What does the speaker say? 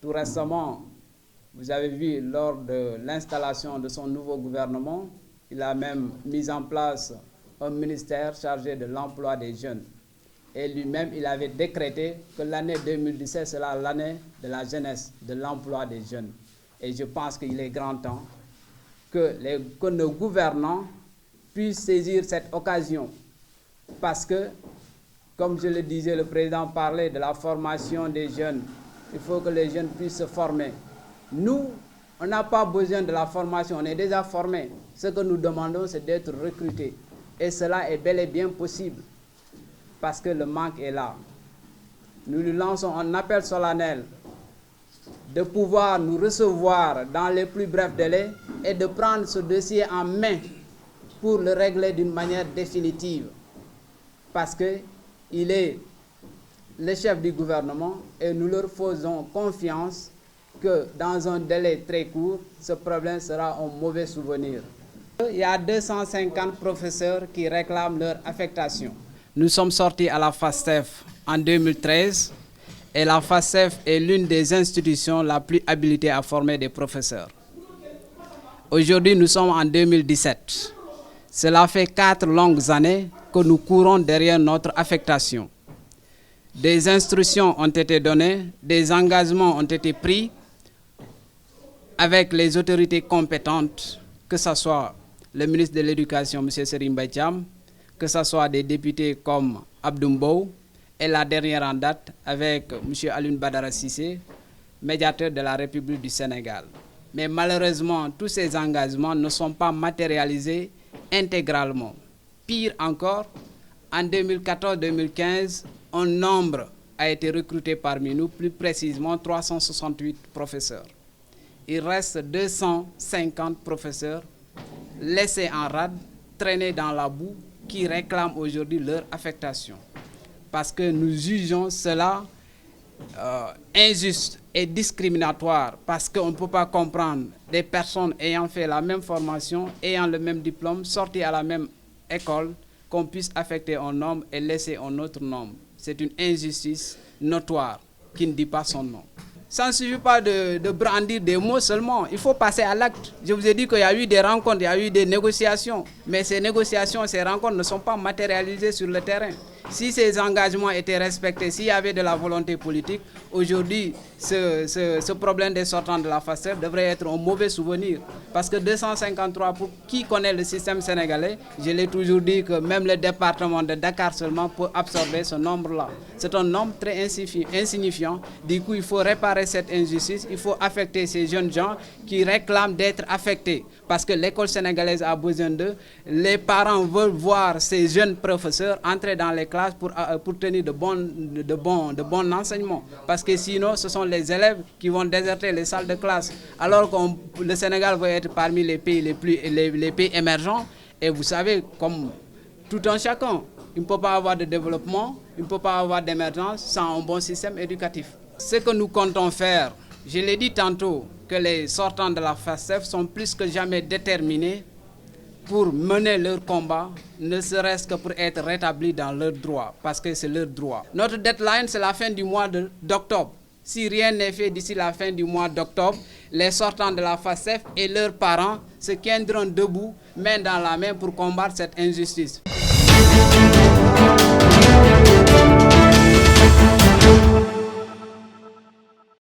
Tout récemment, vous avez vu lors de l'installation de son nouveau gouvernement, il a même mis en place un ministère chargé de l'emploi des jeunes. Et lui-même, il avait décrété que l'année 2017 sera l'année de la jeunesse, de l'emploi des jeunes. Et je pense qu'il est grand temps que nos gouvernants puissent saisir cette occasion. Parce que, comme je le disais, le président parlait de la formation des jeunes. Il faut que les jeunes puissent se former. Nous, on n'a pas besoin de la formation, on est déjà formés. Ce que nous demandons, c'est d'être recrutés. Et cela est bel et bien possible, parce que le manque est là. Nous lui lançons un appel solennel de pouvoir nous recevoir dans les plus brefs délais et de prendre ce dossier en main pour le régler d'une manière définitive. Parce qu'il est le chef du gouvernement et nous leur faisons confiance que dans un délai très court, ce problème sera un mauvais souvenir. Il y a 250 professeurs qui réclament leur affectation. Nous sommes sortis à la FASTEF en 2013 et la FASTEF est l'une des institutions la plus habilitée à former des professeurs. Aujourd'hui, nous sommes en 2017. Cela fait 4 longues années que nous courons derrière notre affectation. Des instructions ont été données, des engagements ont été pris avec les autorités compétentes, que ce soit le ministre de l'Éducation, M. Serigne Mbaye Thiam, que ce soit des députés comme Abdou Mbow, et la dernière en date avec M. Alioune Badara Cissé, médiateur de la République du Sénégal. Mais malheureusement, tous ces engagements ne sont pas matérialisés intégralement. Pire encore, en 2014-2015, un nombre a été recruté parmi nous, plus précisément 368 professeurs. Il reste 250 professeurs laissés en rade, traînés dans la boue, qui réclament aujourd'hui leur affectation. Parce que nous jugeons cela injuste et discriminatoire, parce qu'on ne peut pas comprendre des personnes ayant fait la même formation, ayant le même diplôme, sortis à la même école, qu'on puisse affecter un nombre et laisser un autre nombre. C'est une injustice notoire qui ne dit pas son nom. Ça ne suffit pas de brandir des mots seulement, il faut passer à l'acte. Je vous ai dit qu'il y a eu des rencontres, il y a eu des négociations, mais ces négociations, ces rencontres ne sont pas matérialisées sur le terrain. Si ces engagements étaient respectés, s'il y avait de la volonté politique, aujourd'hui, ce problème des sortants de la FASTEF devrait être un mauvais souvenir. Parce que 253, pour qui connaît le système sénégalais, je l'ai toujours dit que même le département de Dakar seulement peut absorber ce nombre-là. C'est un nombre très insignifiant. Du coup, il faut réparer cette injustice, il faut affecter ces jeunes gens qui réclament d'être affectés. Parce que l'école sénégalaise a besoin d'eux. Les parents veulent voir ces jeunes professeurs entrer dans les classes pour tenir de bons enseignements. Parce que sinon, ce sont les élèves qui vont déserter les salles de classe. Alors que le Sénégal va être parmi les pays les pays émergents. Et vous savez, comme tout un chacun, il ne peut pas avoir de développement, il ne peut pas avoir d'émergence sans un bon système éducatif. Ce que nous comptons faire, je l'ai dit tantôt, que les sortants de la FASTEF sont plus que jamais déterminés pour mener leur combat, ne serait-ce que pour être rétablis dans leurs droits, parce que c'est leur droit. Notre deadline, c'est la fin du mois d'octobre. Si rien n'est fait d'ici la fin du mois d'octobre, les sortants de la FASTEF et leurs parents se tiendront debout, main dans la main, pour combattre cette injustice.